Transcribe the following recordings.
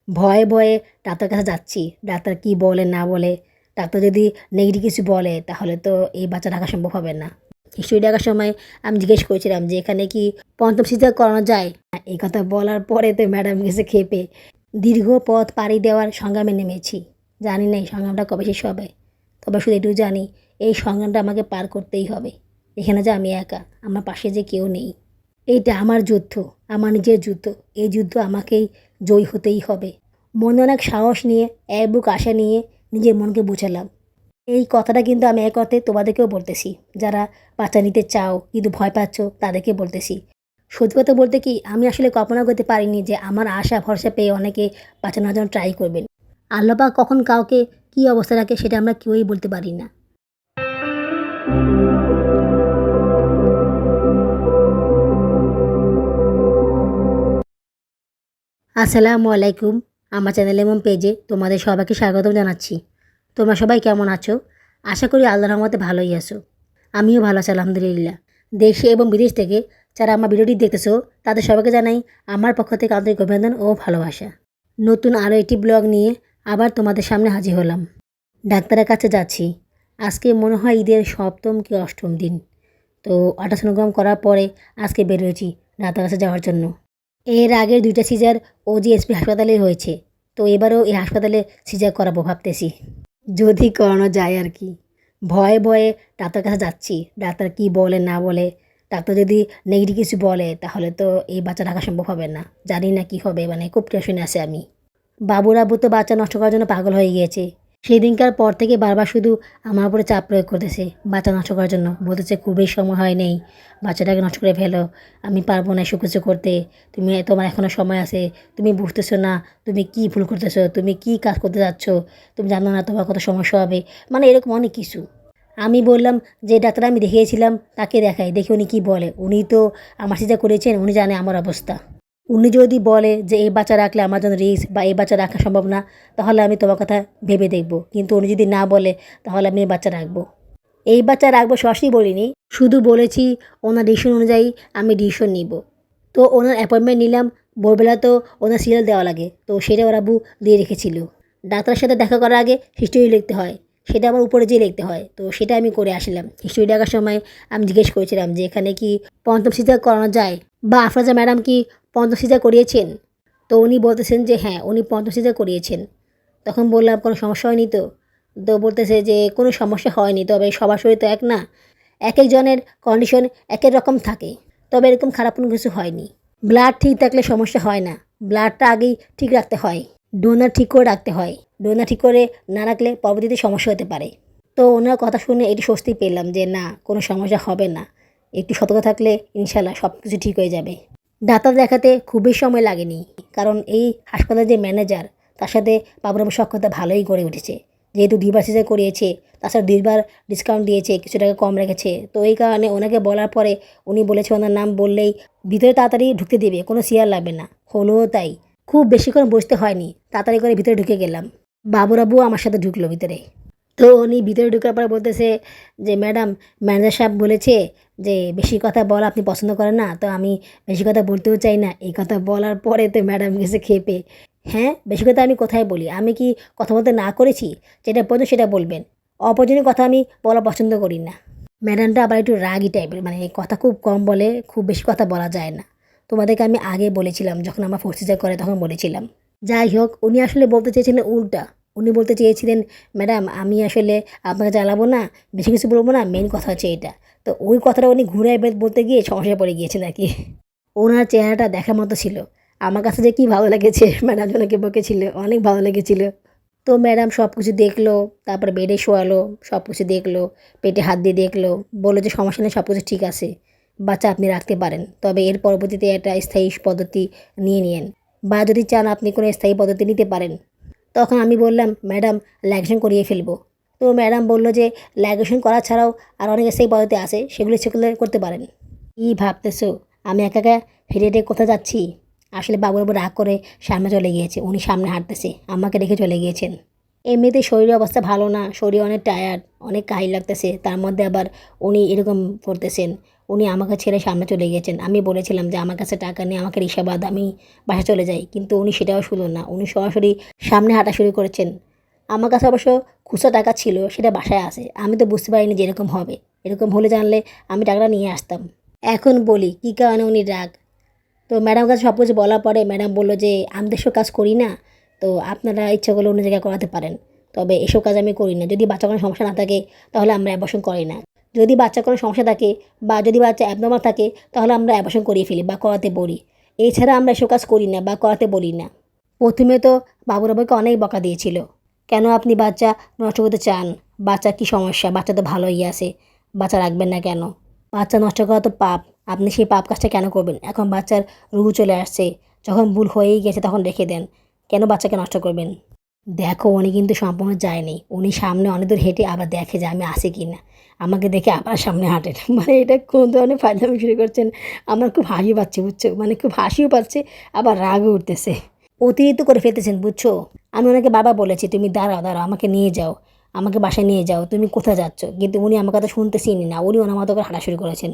ভয়ে ভয়ে ডাক্তার কাছে যাচ্ছি। ডাক্তার কি বলে না বলে, ডাক্তার যদি নেগেটিভ কিছু বলে তাহলে তো এই বাচ্চা রাখা সম্ভব হবে না। হিস্ট্রি দেখার সময় আমি জিজ্ঞেস করেছিলাম যে এখানে কি পঞ্চম সিজার করানো যায়? এই কথা বলার পরে তো ম্যাডাম গেছে ক্ষেপে। দীর্ঘ পথ পাড়ি দেওয়ার সংগ্রামে নেমেছি। জানি না এই সংগ্রামটা কবে শেষ হবে, তবে শুধু এটুকু জানি এই সংগ্রামটা আমাকে পার করতেই হবে। এখানে যে আমি একা, আমার পাশে যে কেউ নেই। এইটা আমার যুদ্ধ, আমার নিজের যুদ্ধ। এই যুদ্ধ আমাকেই জয়ী হতেই হবে। মনে অনেক সাহস নিয়ে, এক বুক আশা নিয়ে নিজের মনকে বোঝালাম। এই কথাটা কিন্তু আমি এক অর্থে তোমাদেরকেও বলতেছি, যারা বাচ্চা নিতে চাও কিন্তু ভয় পাচ্ছ তাদেরকে বলতেছি। সত্যি কথা বলতে কি, আমি আসলে কল্পনা করতে পারিনি যে আমার আশা ভরসা পেয়ে অনেকে বাচ্চা নেওয়ার জন্য ট্রাই করবেন। আল্লাহ পাক কখন কাউকে কী অবস্থা রাখে সেটা আমরা কেউই বলতে পারি না। আসসালামু আলাইকুম। আমার চ্যানেল এবং পেজে তোমাদের সবাইকে স্বাগতম জানাচ্ছি। তোমরা সবাই কেমন আছো? আশা করি আল্লাহর রহমতে ভালোই আছো। আমিও ভালো আছি আলহামদুলিল্লাহ। দেশে এবং বিদেশ থেকে যারা আমার ভিডিওটি দেখতেছো তাদের সবাইকে জানাই আমার পক্ষ থেকে আন্তরিক অভিনন্দন ও ভালোবাসা। নতুন আরও একটি ব্লগ নিয়ে আবার তোমাদের সামনে হাজির হলাম। ডাক্তারের কাছে যাচ্ছি। আজকে মনে হয় ঈদের সপ্তম কি অষ্টম দিন। তো আল্ট্রাসোনোগ্রাম করার পরে আজকে বের হয়েছি ডাক্তার কাছে যাওয়ার জন্য। এর আগের ২টা সিজার ওজিএসপি হাসপাতালে হয়েছে। তো এবারেও এই হাসপাতালে সিজার করাবো ভাবতেছি, যদি করানো যায় আর কি। ভয়ে ভয়ে ডাক্তার কাছে যাচ্ছি। ডাক্তার কি বলে না বলে, ডাক্তার যদি নেগেটিভ কিছু বলে তাহলে তো এই বাচ্চা রাখা সম্ভব হবে না। জানি না কি হবে, মানে খুব টেনশনে আছে আমি। বাবুর আব্বু তো বাচ্চা নষ্ট করার জন্য পাগল হয়ে গিয়েছে। সেই দিনকার পর থেকে বারবার শুধু আমার উপরে চাপ প্রয়োগ করতেছে বাচ্চা নষ্ট করার জন্য। বলতেছে খুবই সময় হয় নেই, বাচ্চাটাকে নষ্ট করে ফেলো, আমি পারবো না এসব কিছু করতে, তোমার এখনও সময় আছে, তুমি বুঝতেছো না তুমি কি ভুল করতেছো, তুমি কি কাজ করতে যাচ্ছ, তুমি জানো না তোমার কত সমস্যা হবে, মানে এরকম অনেক কিছু। আমি বললাম যে ডাক্তার আমি দেখিয়েছিলাম তাকে দেখাই, দেখি উনি কী বলে। উনি তো আমার সিজা করেছেন, উনি জানে আমার অবস্থা। উনি যদি বলে যে এই বাচ্চা রাখলে আমার জন্য রিস্ক বা এই বাচ্চা রাখা সম্ভব না, তাহলে আমি তোমার কথা ভেবে দেখব। কিন্তু উনি যদি না বলে তাহলে আমি এই বাচ্চা রাখবো। এই বাচ্চা রাখবো সরাসরি বলিনি, শুধু বলেছি ওনার ডিসিশন অনুযায়ী আমি ডিসিশন নিব। তো ওনার অ্যাপয়েন্টমেন্ট নিলাম। ভোরবেলা তো ওনার সিরিয়াল দেওয়া লাগে, তো সেটা ওরা দিয়ে রেখেছিল। ডাক্তারের সাথে দেখা করার আগে হিস্ট্রি লিখতে হয়, সেটা আমার উপরে যেয়ে লিখতে হয়। তো সেটা আমি করে আসলাম। হিস্ট্রি দেখার সময় আমি জিজ্ঞেস করেছিলাম যে এখানে কি পঞ্চম সিজার করানো যায়, বা আফরোজা ম্যাডাম কি পঞ্চম সিজার করিয়েছেন? তো উনি বলতেছেন যে হ্যাঁ উনি পঞ্চম সিজার করিয়েছেন। তখন বললাম কোনো সমস্যা হয়নি তো? তো বলতেছে যে কোনো সমস্যা হয়নি, তবে সবার শরীর তো এক না, এক একজনের কন্ডিশন এক এক রকম থাকে, তবে এরকম খারাপ কোনো কিছু হয়নি। ব্লাড ঠিক থাকলে সমস্যা হয় না, ব্লাডটা আগেই ঠিক রাখতে হয়, ডোনার ঠিক করে রাখতে হয়। ডোনার ঠিক করে না রাখলে পরবর্তীতে সমস্যা হতে পারে। তো ওনার কথা শুনে একটু স্বস্তি পেলাম যে না, কোনো সমস্যা হবে না, একটু সতর্ক থাকলে ইনশাল্লাহ সব কিছু ঠিক হয়ে যাবে। ডাক্তার দেখাতে খুবই সময় লাগেনি, কারণ এই হাসপাতালের যে ম্যানেজার তার সাথে বাবুর সখ্যতা ভালোই গড়ে উঠেছে। যেহেতু 2বার সিজার করিয়েছে, তাছাড়া 2বার ডিসকাউন্ট দিয়েছে, কিছু টাকা কম রেখেছে। তো এই কারণে ওনাকে বলার পরে উনি বলেছে ওনার নাম বললেই ভিতরে তাড়াতাড়ি ঢুকতে দেবে, কোনো চেয়ার লাগবে না। হলো তাই, খুব বেশিক্ষণ বসতে হয়নি, তাড়াতাড়ি করে ভিতরে ঢুকে গেলাম। বাবুর আব্বু আমার সাথে ঢুকলো ভিতরে। তো উনি ভিতরে ঢুকার পরে বলতেছে যে ম্যাডাম, ম্যানেজার সাহেব বলেছে যে বেশি কথা বলা আপনি পছন্দ করেন না, তো আমি বেশি কথা বলতেও চাই না। এই কথা বলার পরে তো ম্যাডাম গেছে খেপে। হ্যাঁ, বেশি কথা আমি কোথায় বলি? আমি কি কথা বলতে না করেছি? যেটা প্রয়োজন সেটা বলবেন, অপ্রয়োজনীয় কথা আমি বলা পছন্দ করি না। ম্যাডামটা আবার একটু রাগী টাইপের, মানে কথা খুব কম বলে, খুব বেশি কথা বলা যায় না। তোমাদেরকে আমি আগে বলেছিলাম, যখন আমার প্রসিজার করে তখন বলেছিলাম। যাই হোক, উনি আসলে বলতে চেয়েছিলেন উল্টা। উনি বলতে চেয়েছিলেন ম্যাডাম আমি আসলে আপনাকে জ্বালাবো না, বেশি কিছু বলবো না, মেন কথা হচ্ছে এটা। তো ওই কথাটা উনি ঘুরায় বলতে গিয়ে সমস্যায় পড়ে গিয়েছেন আর কি। ওনার চেহারাটা দেখার মতো ছিল। আমার কাছে যে কী ভালো লেগেছে, ম্যাডাম জনকে বকেছিল, অনেক ভালো লেগেছিল। তো ম্যাডাম সব কিছু দেখলো, তারপরে বেডে শোয়ালো, সব কিছু দেখলো, পেটে হাত দিয়ে দেখলো, বললো যে সমস্যা নেই, সব কিছু ঠিক আছে, বাচ্চা আপনি রাখতে পারেন, তবে এর পরবর্তীতে একটা স্থায়ী পদ্ধতি নিয়ে নিন, বা যদি চান আপনি কোনো স্থায়ী পদ্ধতি নিতে পারেন। তখন আমি বললাম ম্যাডাম লাইগেশন করিয়ে ফেলবো। তো ম্যাডাম বললো যে লাইগেশন করা ছাড়াও আর অনেক স্থায়ী পদ্ধতি আছে, সেগুলো করতে পারেন। কী ভাবতেছো আমি একা একা হেঁটে হেঁটে কোথায় যাচ্ছি? আসলে বাবুর উপর রাগ করে সামনে চলে গিয়েছে, উনি সামনে হাঁটতেছে, আমাকে রেখে চলে গিয়েছেন। এমনিতে শরীরের অবস্থা ভালো না, শরীর অনেক টায়ার্ড, অনেক কাহিল লাগতেছে, তার মধ্যে আবার উনি এরকম করতেছেন। উনি আমাকে ছেড়ে সামনে চলে গিয়েছেন। আমি বলেছিলাম যে আমার কাছে টাকা নেই, আমাকে রিক্সা বাদ, আমি বাসা চলে যাই, কিন্তু উনি সেটাও শুনলেন না। উনি সরাসরি সামনে হাঁটা শুরু করেছেন। আমার কাছে অবশ্য খুচরা টাকা ছিল, সেটা বাসায় আছে। আমি তো বুঝতে পারিনি যে এরকম হবে। এরকম হলে জানলে আমি টাকাটা নিয়ে আসতাম। এখন বলি কী কারণে উনি রাগ। তো ম্যাডামের কাছে সব কিছু বলার পরে ম্যাডাম বলল যে আমি তো এসব কাজ করি না, তো আপনারা ইচ্ছা করলে অন্য জায়গায় করাতে পারেন, তবে এসব কাজ আমি করি না। যদি বাচ্চার কোনো সমস্যা না থাকে তাহলে আমরা অ্যাবর্শন করি না। যদি বাচ্চার কোনো সমস্যা থাকে বা যদি বাচ্চা অ্যাবনর্মাল থাকে তাহলে আমরা অ্যাবর্শন করিয়ে ফেলি বা করাতে বলি। এছাড়া আমরা এসব কাজ করি না বা করাতে বলি না। প্রথমে তো বাবুর আব্বুকে অনেক বকা দিয়েছিল, কেন আপনি বাচ্চা নষ্ট করতে চান, বাচ্চার কী সমস্যা, বাচ্চা তো ভালোই আছে, বাচ্চা রাখবেন না কেন, বাচ্চা নষ্ট করা তো পাপ, আপনি সেই পাপ কাজটা কেন করবেন? এখন বাচ্চার রুহু চলে আসছে, যখন ভুল হয়েই গেছে তখন রেখে দেন, কেন বাচ্চাকে নষ্ট করবেন? দেখো উনি কিন্তু সম্পূর্ণ যায়নি, উনি সামনে অনেক দূর হেঁটে আবার দেখে যে আমি আসি কি না, আমাকে দেখে আবার সামনে হাঁটেন। মানে এটা কোন ধরনের ফাজলামি শুরু করছেন? আমার খুব হাসি পাচ্ছে, বুঝছো, মানে খুব হাসিও পাচ্ছে, আবার রাগও উঠতেছে। অতিরিক্ত করে ফেলতেছেন, বুঝছো। আমি ওনাকে বারবার বলেছি তুমি দাঁড়াও দাঁড়াও, আমাকে নিয়ে যাও, আমাকে বাসায় নিয়ে যাও, তুমি কোথায় যাচ্ছ? কিন্তু উনি আমার কথা শুনতেছেনই না, উনি ওনার মতো করে হাঁটা শুরু করেছেন।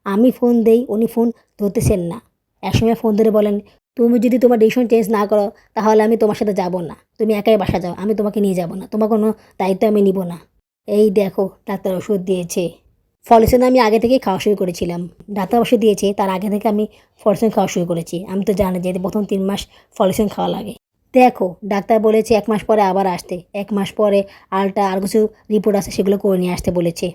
আমি ফোন দেই, উনি ফোন ধরতেছেন না। একসময় ফোন ধরে বলেন, তুমি যদি তোমার ডিসিশন চেঞ্জ না করো তাহলে আমি তোমার সাথে যাব না, তুমি একাই বাসা যাও, আমি তোমাকে নিয়ে যাব না, তোমার কোনো দায়িত্ব আমি নিব না। এই দেখো ডাক্তার ওষুধ দিয়েছে, ফলিউশন আমি আগে থেকেই খাওয়া শুরু করেছিলাম। ডাক্তার ওষুধ দিয়েছে তার আগে থেকে আমি ফলিউশন খাওয়া শুরু করেছি। আমি তো জানি যে প্রথম 3 মাস ফলিউশন খাওয়া লাগে। দেখো ডাক্তার বলেছে 1 মাস পরে আবার আসতে, 1 মাস পরে আলটা আর কিছু রিপোর্ট আছে সেগুলো করে নিয়ে আসতে বলেছে।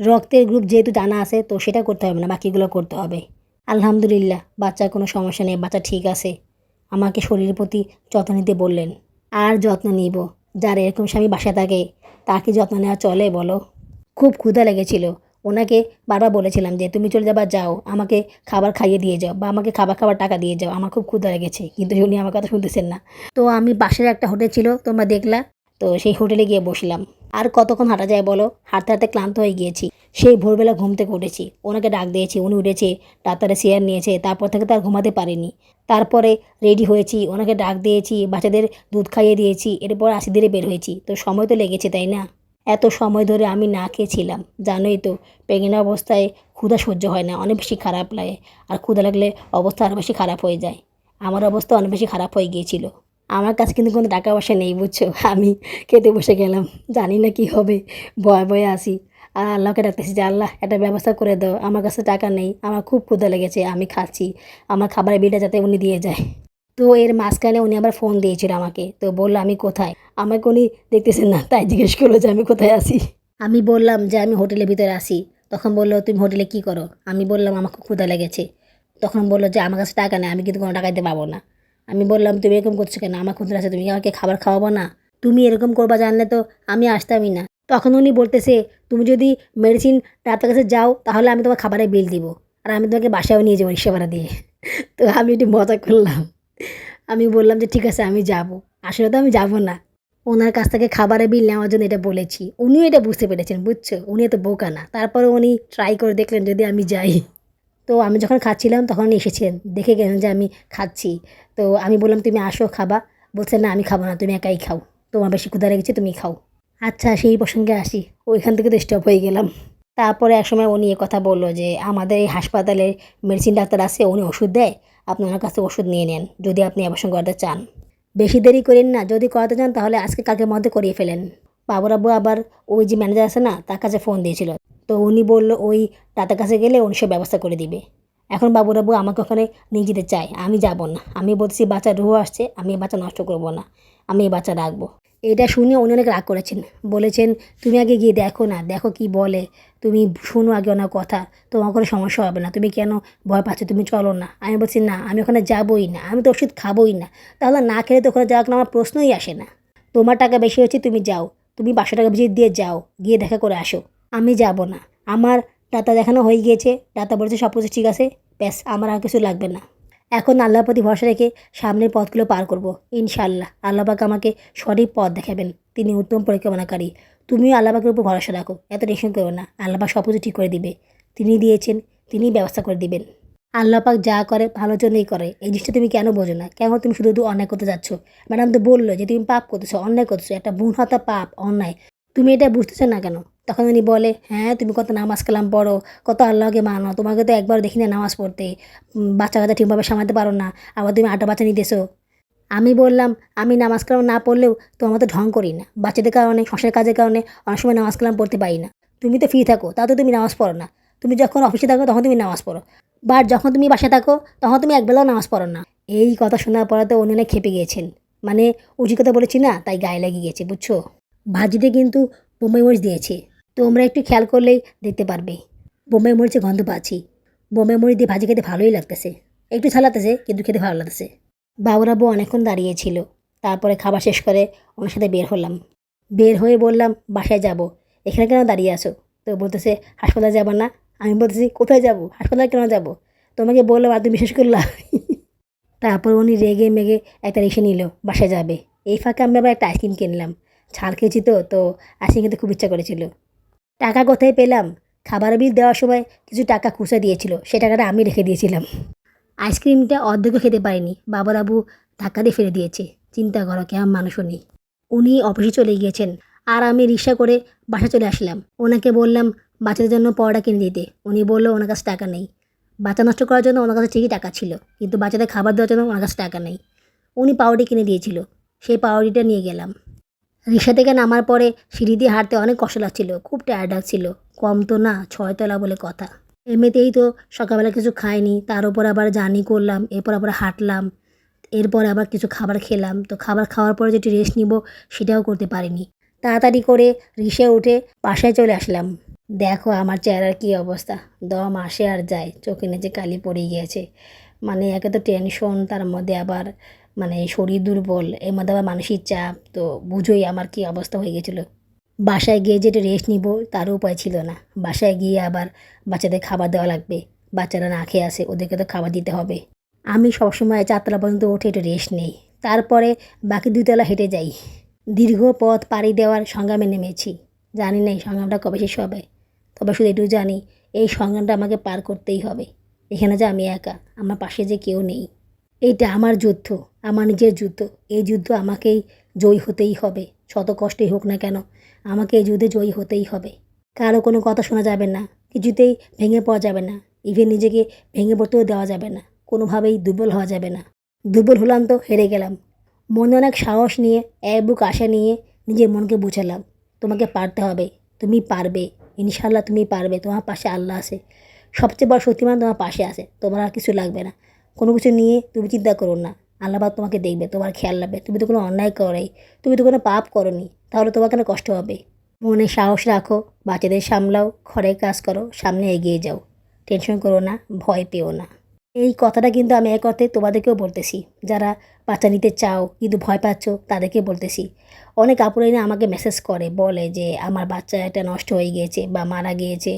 রক্তের গ্রুপ যেহেতু জানা আছে তো সেটা করতে হবে না, বাকিগুলো করতে হবে। আলহামদুলিল্লাহ বাচ্চার কোনো সমস্যা নেই, বাচ্চা ঠিক আছে। আমাকে শরীরের প্রতি যত্ন নিতে বললেন। আর যত্ন নিব, যার এরকম স্বামী বাসায় থাকে তার কি যত্ন নেওয়া চলে বলো? খুব ক্ষুধা লেগেছিল, ওনাকে বারবার বলেছিলাম যে তুমি চলে যাবা, যাও আমাকে খাবার খাইয়ে দিয়ে যাও বা আমাকে খাবার খাবার টাকা দিয়ে যাও, আমার খুব ক্ষুধা লেগেছে, কিন্তু উনি আমার কথা শুনতেছেন না। তো আমি পাশের একটা হোটেল ছিল তোমরা দেখলা, তো সেই হোটেলে গিয়ে বসলাম। আর কতক্ষণ হাঁটা যায় বলো, হাঁটতে হাঁটতে ক্লান্ত হয়ে গিয়েছি। সেই ভোরবেলা ঘুম থেকে উঠেছি, ওনাকে ডাক দিয়েছি, উনি উঠেছে, ডাক্তারে চেয়ার নিয়েছে, তারপর থেকে তো আর ঘুমাতে পারিনি। তারপরে রেডি হয়েছি, ওনাকে ডাক দিয়েছি, বাচ্চাদের দুধ খাইয়ে দিয়েছি, এরপর 80 দিনে বের হয়েছি, তো সময় তো লেগেছে তাই না? এত সময় ধরে আমি না খেয়েছিলাম, জানোই তো প্রেগনেন্ট অবস্থায় ক্ষুধা সহ্য হয় না, অনেক বেশি খারাপ লাগে, আর ক্ষুধা লাগলে অবস্থা আরও বেশি খারাপ হয়ে যায়। আমার অবস্থা অনেক বেশি খারাপ হয়ে গিয়েছিল। আমার কাছে কিন্তু কোনো টাকা পয়সা নেই, বুঝছো, আমি খেতে বসে গেলাম, জানি না কি হবে, ভয়ে ভয়ে আসি। আর আল্লাহকে ডাকতেছি যে আল্লাহ একটা ব্যবস্থা করে দাও, আমার কাছে টাকা নেই, আমার খুব ক্ষুধা লেগেছে, আমি খাচ্ছি, আমার খাবারের বিলটা যাতে উনি দিয়ে যায়। তো এর মাঝখানে উনি আবার ফোন দিয়েছিল আমাকে, তো বললো আমি কোথায়, আমাকে উনি দেখতেছেন না তাই জিজ্ঞেস করলো যে আমি কোথায় আছি। আমি বললাম যে আমি হোটেলের ভিতরে আসি। তখন বললো তুমি হোটেলে কি করো? আমি বললাম আমার খুব ক্ষুধা লেগেছে। তখন বললো যে আমার কাছে টাকা নেই, আমি কিন্তু কোনো টাকা দিতে পারবো না। আমি বললাম তুমি এরকম করছো কেন, আমার ক্ষুধা আছে, তুমি কি আমাকে খাবার খাওয়াবো না? তুমি এরকম করবা জানলে তো আমি আসতামই না। তখন উনি বলতেছে তুমি যদি মেডিসিন ডাক্তার কাছে যাও তাহলে আমি তোমার খাবারের বিল দিব, আর আমি তোমাকে বাসায়ও নিয়ে যাবো রিক্সা ভাড়া দিয়ে। তো আমি একটু মজা করলাম, আমি বললাম যে ঠিক আছে আমি যাব। আসলে তো আমি যাব না, ওনার কাছ থেকে খাবারের বিল নেওয়ার জন্য এটা বলেছি। উনিও এটা বুঝতে পেরেছেন, বুঝছো, উনি এত বোকা না। তারপরে উনি ট্রাই করে দেখলেন যদি আমি যাই। তো আমি যখন খাচ্ছিলাম তখন উনি এসেছেন, দেখে গেলেন যে আমি খাচ্ছি। তো আমি বললাম তুমি আসো খাবা, বলছে না আমি খাবো না, তুমি একাই খাও, তোমার বেশি ক্ষুধা লেগেছে তুমি খাও। আচ্ছা সেই প্রসঙ্গে আসি, ওইখান থেকে তো স্টপ হয়ে গেলাম। তারপরে একসময় উনি কথা বললো যে আমাদের এই হাসপাতালে মেডিসিন ডাক্তার আছে, উনি ওষুধ দেয়, আপনি ওনার কাছে ওষুধ নিয়ে নেন যদি আপনি অপারেশন করাতে চান। বেশি দেরি করেন না, যদি করাতে চান তাহলে আজকে কালকের মধ্যে করিয়ে ফেলেন। বাবুর আব্বু আবার ওই যে ম্যানেজার আছে না তার কাছে ফোন দিয়েছিল, তো উনি বললো ওই তাদের কাছে গেলে উনি সব ব্যবস্থা করে দিবে। এখন বাবুর আব্বু আমাকে ওখানে নিয়ে যেতে চায়, আমি যাব না। আমি বলছি বাচ্চা রুহু আসছে, আমি এই বাচ্চা নষ্ট করব না, আমি এই বাচ্চা রাখবো। এটা শুনে উনি অনেক রাগ করেছেন, বলেছেন তুমি আগে গিয়ে দেখো না, দেখো কি বলে, তুমি শোনো আগে ওনার কথা, তোমার কোনো সমস্যা হবে না, তুমি কেন ভয় পাচ্ছ, তুমি চলো না। আমি বলছি না আমি ওখানে যাবোই না, আমি তো ওষুধ খাবোই না, তাহলে না খেলে তো ওখানে যাওয়ার কোনো আমার প্রশ্নই আসে না। তোমার টাকা বেশি হচ্ছে তুমি যাও, তুমি 500 টাকা বেশি দিয়ে যাও, গিয়ে দেখা করে আসো। আমি যাব না, আমার ডাক্তার দেখানো হয়ে গিয়েছে, ডাক্তার বলেছে সব কিছু ঠিক আছে, ব্যাস আমার আর কিছু লাগবে না। এখন আল্লাহর প্রতি ভরসা রেখে সামনের পথগুলো পার করব ইনশাআল্লাহ। আল্লাহ পাক আমাকে সঠিক পথ দেখাবেন, তিনি উত্তম পরিকল্পনাকারী। তুমিও আল্লাহ পাকের উপর ভরসা রাখো, এত টেনশন করো না, আল্লাহ পাক সব কিছু ঠিক করে দিবে। তিনি দিয়েছেন, তিনিই ব্যবস্থা করে দিবেন। আল্লাহ পাক যা করে ভালোর জন্যই করে, এই জিনিসটা তুমি কেন বোঝো না? কেন তুমি শুধু শুধু অন্যায় করতে যাচ্ছ? ম্যাডাম তো বললো যে তুমি পাপ করতেছো, অন্যায় করতেছো, একটা ভ্রূণ হত্যা পাপ, অন্যায়, তুমি এটা বুঝতেছো না কেন? তখন উনি বলে, হ্যাঁ তুমি কত নামাজ কালাম পড়ো, কত আল্লাহকে মানো, তোমাকে তো একবার দেখি না নামাজ পড়তে, বাচ্চা কাচ্চা ঠিকভাবে সামলাতে পারো না, আবার তুমি 8টা বাচ্চা নিতেছো। আমি বললাম, আমি নামাজ কালাম না পড়লেও তোমার মতো ঢং করি না, বাচ্চাদের কারণে, সংসারের কাজের কারণে অনেক সময় নামাজ কালাম পড়তে পারি না। তুমি তো ফ্রি থাকো, তাও তো তুমি নামাজ পড়ো না। তুমি যখন অফিসে থাকো তখন তুমি নামাজ পড়ো, বাট যখন তুমি বাসায় থাকো তখন তুমি একবেলাও নামাজ পড়ো না। এই কথা শোনার পরে তো উনি অনেক খেপে গিয়েছেন, মানে উচিত কথা বলেছি না, তাই গায়ে লেগে গিয়েছে, বুঝছো। ভাজিতে কিন্তু বোম্বাই মরিচ দিয়েছে, তোমরা একটু খেয়াল করলেই দেখতে পারবে বোম্বাই মরিচের গন্ধ পাচ্ছি। বোম্বাই মরিচ দিয়ে ভাজি খেতে ভালোই লাগতেছে, একটু ঝালাতেছে কিন্তু খেতে ভালো লাগতেছে। বাবুরাবু অনেকক্ষণ দাঁড়িয়েছিল, তারপরে খাবার শেষ করে ওনার সাথে বের হলাম। বের হয়ে বললাম, বাসায় যাব। এখানে কেন দাঁড়িয়ে আছো? তো বলতেছে, হাসপাতালে যাবার না। আমি বলতেছি, কোথায় যাব, হাসপাতালে কেন যাব? তোমাকে বললাম আর তুমি বিশ্বাস করলা? তারপর উনি রেগে মেগে একটা রিক্সা নিল, বাসায় যাবে। এই ফাঁকে আমি আবার একটা আইসক্রিম কিনলাম, ছাড় খেয়েছি তো আইসক্রিম খেতে খুব ইচ্ছা করেছিল। টাকা কোথায় পেলাম? খাবার বিল দেওয়ার সময় কিছু টাকা খুঁজে দিয়েছিল, সে টাকাটা আমি রেখে দিয়েছিলাম। আইসক্রিমটা অর্ধেকও খেতে পারিনি, বাবুরাবু ধাক্কা দিয়ে ফেলে দিয়েছে। চিন্তা করো কেমন মানুষ উনি। উনি অফিসে চলে গিয়েছেন, আর আমি রিক্সা করে বাসা চলে আসলাম। ওনাকে বললাম বাচ্চাদের জন্য পরোটা কিনে দিতে, উনি বললো ওনার কাছে টাকা নেই। বাচ্চা নষ্ট করার জন্য ওনার কাছে ঠিকই টাকা ছিল, কিন্তু বাচ্চাদের খাবার দেওয়ার জন্য ওনার কাছে টাকা নেই। উনি পাউরুটি কিনে দিয়েছিল, সেই পাউরুটিটা নিয়ে গেলাম। রিক্সা থেকে নামার পরে সিঁড়ি দিয়ে হাঁটতে অনেক কষ্ট লাগছিল, খুব টায়ার্ড লাগছিল। কম তো না, 6 তলা বলে কথা। এমনিতেই তো সকালবেলা কিছু খাইনি, তার উপর আবার জার্নি করলাম, এরপর আবার হাঁটলাম, এরপর আবার কিছু খাবার খেলাম। তো খাবার খাওয়ার পরে যেটি রেস্ট নিব সেটাও করতে পারিনি। তাড়াতাড়ি করে রিক্সায় উঠে বাসায় চলে আসলাম। দেখো আমার চেহারার কী অবস্থা, দম আসে আর যায়, চোখে নিচে কালি পড়ে গিয়েছে। মানে একে তো টেনশন, তার মধ্যে আবার মানে শরীর দুর্বল, এর মধ্যে আবার মানসিক চাপ, তো বুঝোই আমার কী অবস্থা হয়ে গেছিলো। বাসায় গিয়ে যেটা রেস্ট নিব তারও উপায় ছিল না। বাসায় গিয়ে আবার বাচ্চাদের খাবার দেওয়া লাগবে, বাচ্চারা না খেয়ে আসে, ওদেরকে তো খাবার দিতে হবে। আমি সবসময় 4 তলা পর্যন্ত উঠে একটু রেস্ট নেই, তারপরে বাকি 2 তলা হেঁটে যাই। দীর্ঘ পথ পাড়ি দেওয়ার সংগ্রামে নেমেছি, জানি না এই সংগ্রামটা কবে শেষ হবে, তবে শুধু এটুকু জানি এই সংগ্রামটা আমাকে পার করতেই হবে। এখানে যে আমি একা, আমার পাশে যে কেউ নেই। এইটা আমার যুদ্ধ, আমার নিজের যুদ্ধ। এই যুদ্ধ আমাকেই জয়ী হতেই হবে, শত কষ্টই হোক না কেন, আমাকে এই যুদ্ধে জয়ী হতেই হবে। কারো কোনো কথা শোনা যাবে না, কিছুতেই ভেঙে পড়া যাবে না, ইভেন নিজেকে ভেঙে পড়তেও দেওয়া যাবে না, কোনোভাবেই দুর্বল হওয়া যাবে না। দুর্বল হলাম তো হেরে গেলাম। মনে অনেক সাহস নিয়ে, এক বুক আশা নিয়ে নিজের মনকে বুঝালাম, তোমাকে পারতে হবে, তুমি পারবে, ইনশাল্লাহ তুমি পারবে, তোমার পাশে আল্লাহ আছে, সবচেয়ে বড় শক্তিমান তোমার পাশে আছে, তোমার আর কিছু লাগবে না। কোনো কিছু নিয়ে তুমি চিন্তা করো না, আল্লাহ পাক তোমাকে দেখবে, তোমার খেয়াল রাখবে। তুমি তো কোনো অন্যায় করোই, তুমি তো কোনো পাপ করোনি, তাহলে তোমার কেন কষ্ট হবে? মনে সাহস রাখো, বাচ্চাদের সামলাও, ঘরের কাজ করো, সামনে এগিয়ে যাও, টেনশন করো না, ভয় পেও না। এই কথাটা কিন্তু আমি এক অর্থে তোমাদেরকেও বলতেছি, যারা বাচ্চা নিতে চাও কিন্তু ভয় পাচ্ছ তাদেরকে বলতেছি। অনেক আপুরাই না আমাকে মেসেজ করে, বলে যে আমার বাচ্চা একটা নষ্ট হয়ে গিয়েছে বা মারা গিয়েছে,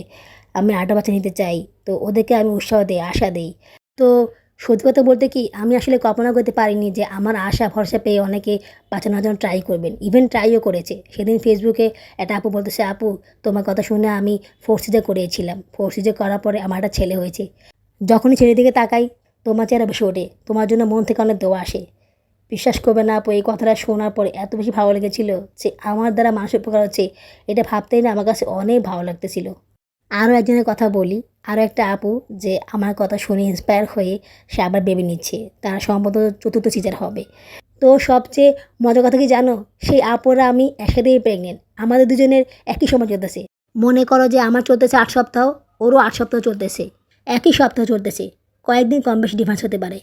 আমি আরেকটা বাচ্চা নিতে চাই। তো ওদেরকে আমি উৎসাহ দিই, আশা দিই। তো সত্যি কথা বলতে কি, আমি আসলে কল্পনা করতে পারিনি যে আমার আশা ভরসা পেয়ে অনেকে বাঁচানোর জন্য ট্রাই করবেন, ইভেন ট্রাইও করেছে। সেদিন ফেসবুকে একটা আপু বলতেছে, আপু তোমার কথা শুনে আমি 4 সিজার করিয়েছিলাম, 4 সিজার করার পরে আমার একটা ছেলে হয়েছে। যখনই ছেলের দিকে তাকাই তোমার চেহারা বেশি ওঠে, তোমার জন্য মন থেকে অনেক দোয়া আসে। বিশ্বাস করবে না আপু, এই কথাটা শোনার পরে এত বেশি ভালো লেগেছিল যে আমার দ্বারা মানুষের উপকার হচ্ছে, এটা ভাবতেই না আমার কাছে অনেক ভালো লাগতেছিল। আরও একজনের কথা বলি, আরও একটা আপু যে আমার কথা শুনে ইন্সপায়ার হয়ে সে আবার বেবি নিচ্ছে, তার সম্ভবত 4র্থ সিজার হবে। তো সবচেয়ে মজার কথা কি জানো, সেই আপুরা আমি একসাথেই প্রেগনেন্ট, আমাদের দুজনের একই সময় চলতেছে। মনে করো যে আমার চলতেছে 8 সপ্তাহ, ওরও 8 সপ্তাহ চলতেছে, একই সপ্তাহ চলতেছে, কয়েকদিন কম বেশি ডিফারেন্স হতে পারে।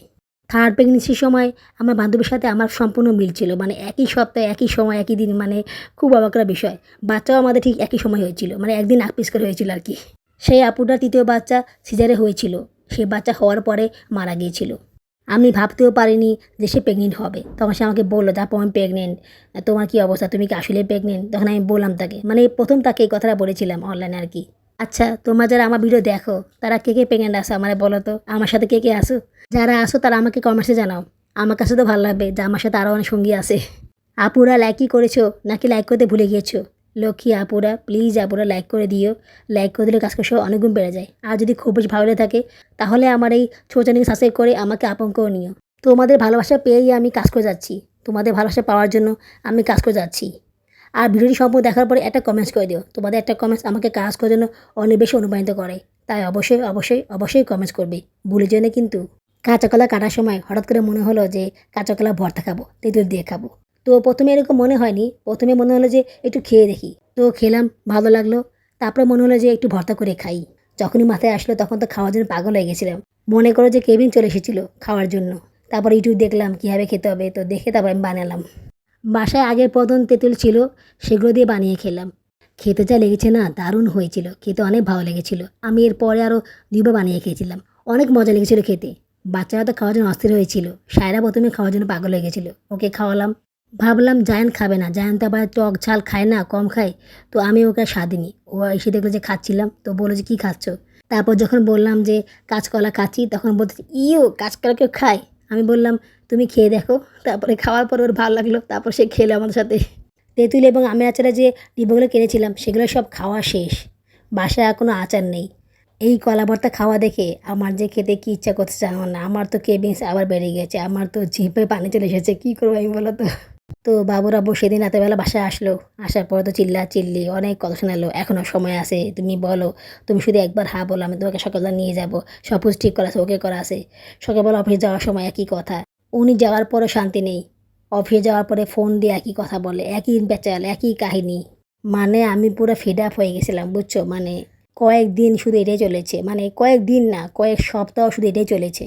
থার্ড প্রেগনেন্সির সময় আমার বান্ধবীর সাথে আমার সম্পূর্ণ মিল ছিল, মানে একই সপ্তাহে একই সময় একই দিন, মানে খুব অবাক করা বিষয়। বাচ্চাও আমাদের ঠিক একই সময় হয়েছিল, মানে একদিন আগ পিস করে হয়েছিল আর কি। সেই আপুটার 3য় বাচ্চা সিজারে হয়েছিল, সে বাচ্চা হওয়ার পরে মারা গিয়েছিল। আমি ভাবতেও পারিনি যে সে প্রেগনেন্ট হবে। তখন সে আমাকে বললো, আপু আমি প্রেগনেন্ট, তোমার কী অবস্থা, তুমি কি আসলে প্রেগনেন্ট? তখন আমি বললাম তাকে, মানে প্রথম তাকে এই কথাটা বলেছিলাম অনলাইনে আর কি। আচ্ছা তোমরা যারা আমার ভিডিও দেখো তারা কে কে প্রেগনেন্ট আসো আমার বলো তো, আমার সাথে কে কে আসো? যারা আসো তারা আমাকে কমেন্টসে জানাও, আমার কাছে তো ভালো লাগবে যে আমার সাথে আরও অনেক সঙ্গী আছে। আপুরা লাইকই করেছো নাকি লাইক করতে ভুলে গিয়েছো? লক্ষ্মী আপুরা, প্লিজ আপুরা লাইক করে দিও, লাইক করে দিলে কাজ করতে অনেক গুণ বেড়ে যায়। আর যদি খুব বেশি ভালো লেগে থাকে তাহলে আমার এই ছোট চ্যানেলকে সাবস্ক্রাইব করে আমাকে আপন করে নিও। তোমাদের ভালোবাসা পেয়েই আমি কাজ করে যাচ্ছি, তোমাদের ভালোবাসা পাওয়ার জন্য আমি কাজ করে যাচ্ছি। আর ভিডিওটি সম্পূর্ণ দেখার পরে একটা কমেন্টস করে দিও। তোমাদের একটা কমেন্টস আমাকে কাজ করার জন্য অনেক বেশি অনুপ্রাণিত করে। তাই অবশ্যই অবশ্যই অবশ্যই কমেন্টস করবে, ভুলে যেও না কিন্তু। কাঁচা কলা কাটার সময় হঠাৎ করে মনে হলো যে কাঁচা কলা ভর্তা খাবো, তেঁতুল দিয়ে খাবো। তো প্রথমে এরকম মনে হয়নি, প্রথমে মনে হলো যে একটু খেয়ে দেখি। তো খেলাম, ভালো লাগলো। তারপরে মনে হলো যে একটু ভর্তা করে খাই। যখনই মাথায় আসলো তখন তো খাওয়ার জন্য পাগল হয়ে গেছিলাম। মনে করো যে কেবিন চলে এসেছিলো খাওয়ার জন্য। তারপর ইউটিউব দেখলাম কীভাবে খেতে হবে, তো দেখে তারপর আমি বানালাম। বাসায় আগের প্রথম তেঁতুল ছিল, সেগুলো দিয়ে বানিয়ে খেলাম। খেতে যা লেগেছে না, দারুণ হয়েছিল, খেতে অনেক ভালো লেগেছিল। আমি এরপরে আরও 2বার বানিয়ে খেয়েছিলাম, অনেক মজা লেগেছিলো খেতে। বাচ্চারা তো খাওয়ার জন্য অস্থির হয়েছিল। সায়রা প্রথমে খাওয়ার জন্য পাগল হয়ে গেছিলো, ওকে খাওয়ালাম। ভাবলাম জায়ান খাবে না, জায়ান তো আবার টক ঝাল খায় না, কম খায়। তো আমি ওকে আর স্বাদিনি। ও এসে দেখলো যে খাচ্ছিলাম, তো বললো যে কী খাচ্ছ। তারপর যখন বললাম যে কাঁচকলা খাচ্ছি, তখন বলতে ইও কাঁচকলা কেউ খায়। আমি বললাম তুমি খেয়ে দেখো। তারপরে খাওয়ার পর ওর ভালো লাগলো, তারপর সে খেলো আমাদের সাথে। তেঁতুল এবং আমের আচারে যে ডিব্বাগুলো কিনেছিলাম সেগুলো সব খাওয়া শেষ। বাসায় আর কোনো আচার নেই। এই কলা ভর্তা খাওয়া দেখে আমার যে খেতে কী ইচ্ছা করছে জানো না, আমার তো ক্রেভিংস আবার বেড়ে গেছে, আমার তো জিভে পানি চলে এসেছে। কী করবো আমি বলো তো। তো বাবুরা সেদিন রাতেরবেলা বাসায় আসলো, আসার পরে তো চিল্লি অনেক কথা শোনালো। এখনও সময় আছে, তুমি বলো, তুমি শুধু একবার হ্যাঁ বলো, আমি তোমাকে সকালবেলা নিয়ে যাবো, সব কিছু ঠিক করা আছে, ওকে করা আছে। সকালবেলা অফিস যাওয়ার সময় একই কথা। উনি যাওয়ার পরও শান্তি নেই। অফিসে যাওয়ার পরে ফোন দিয়ে একই কথা বলে, একই প্যাচাল, একই কাহিনী। মানে আমি পুরো ফিড আপ হয়ে গেছিলাম, বুঝছো। মানে কয়েকদিন শুধু এটাই চলেছে, মানে কয়েকদিন না, কয়েক সপ্তাহ শুধু এটাই চলেছে।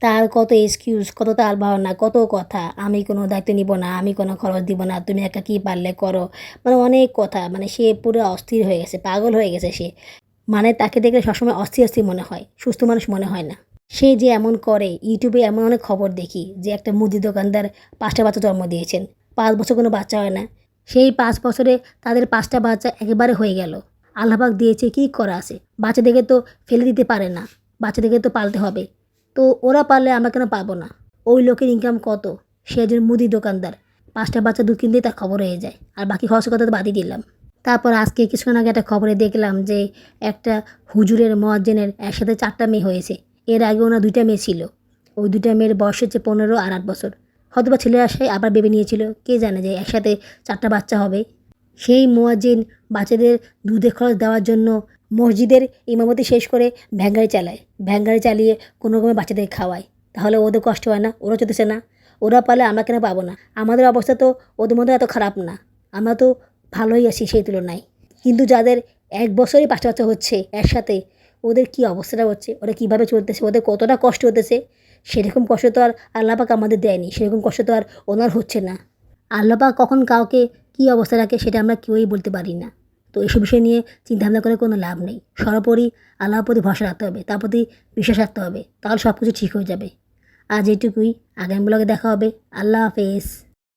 তার কত এক্সকিউজ, কত তার বাহানা, কত কথা। আমি কোনো দায়িত্ব নিব না, আমি কোনো খরচ দিব না, তুমি একা কী পারলে করো। মানে অনেক কথা, মানে সে পুরো অস্থির হয়ে গেছে, পাগল হয়ে গেছে সে। মানে তাকে দেখলে সবসময় অস্থির অস্থির মনে হয়, সুস্থ মানুষ মনে হয় না। সে যে এমন করে, ইউটিউবে এমন অনেক খবর দেখি যে একটা মুদি দোকানদার 5টা বাচ্চা জন্ম দিয়েছেন। 5 বছর কোনো বাচ্চা হয় না। সেই 5 বছরে তাদের 5টা বাচ্চা একেবারে হয়ে গেল। আল্লাহ পাক দিয়েছে, কী করা আছে। বাচ্চাদেরকে তো ফেলে দিতে পারে না, বাচ্চাদেরকে তো পালতে হবে। তো ওরা পারলে আমরা কেন পারবো না। ওই লোকের ইনকাম কত, সে একজন মুদি দোকানদার। 5টা বাচ্চা দুধ কিনতেই তার খবর হয়ে যায়, আর বাকি খরচের কথা তো বাদই দিলাম। তারপর আজকে কিছুক্ষণ আগে একটা খবরে দেখলাম যে একটা হুজুরের মুয়াজ্জিনের একসাথে 4টা মেয়ে হয়েছে। এর আগে ওনার 2টা মেয়ে ছিল। ওই 2টা মেয়ের বয়স হচ্ছে 15 আর 8 বছর। হয়তোবা ছেলের আশায় আবার বেবি নিয়েছিল, কে জানে যে একসাথে 4টা বাচ্চা হবে। সেই মুয়াজ্জিন বাচ্চাদের দুধের খরচ দেওয়ার জন্য মসজিদের ইমামতি শেষ করে ভ্যান গাড়ি চালায়। ভ্যান গাড়ি চালিয়ে কোনো রকমে বাচ্চাদের খাওয়ায়। তাহলে ওদের কষ্ট হয় না? ওরা চলতেছে না? ওরা পারলে আমরা কেন পাবো না? আমাদের অবস্থা তো ওদের মধ্যে এত খারাপ না, আমরা তো ভালোই আছি সেই তুলনায়। কিন্তু যাদের 1 বছরেই 5টা বাচ্চা হচ্ছে একসাথে, ওদের কী অবস্থাটা হচ্ছে, ওরা কীভাবে চলতেছে, ওদের কতটা কষ্ট হতেছে। সেরকম কষ্ট তো আর আল্লাহ পাক আমাদের দেয়নি, সেরকম কষ্ট তো আর ওনার হচ্ছে না। আল্লাহ পাক কখন কাউকে কী অবস্থা রাখে সেটা আমরা কেউই বলতে পারি না। তো এসব বিষয় নিয়ে চিন্তাভাবনা করে কোনো লাভ নেই। সর্বোপরি আল্লাহর প্রতি ভরসা রাখতে হবে, তার প্রতি বিশ্বাস রাখতে হবে, তাহলে সব কিছু ঠিক হয়ে যাবে। আজ এইটুকুই, আগামী ব্লগে দেখা হবে। আল্লাহ হাফেজ।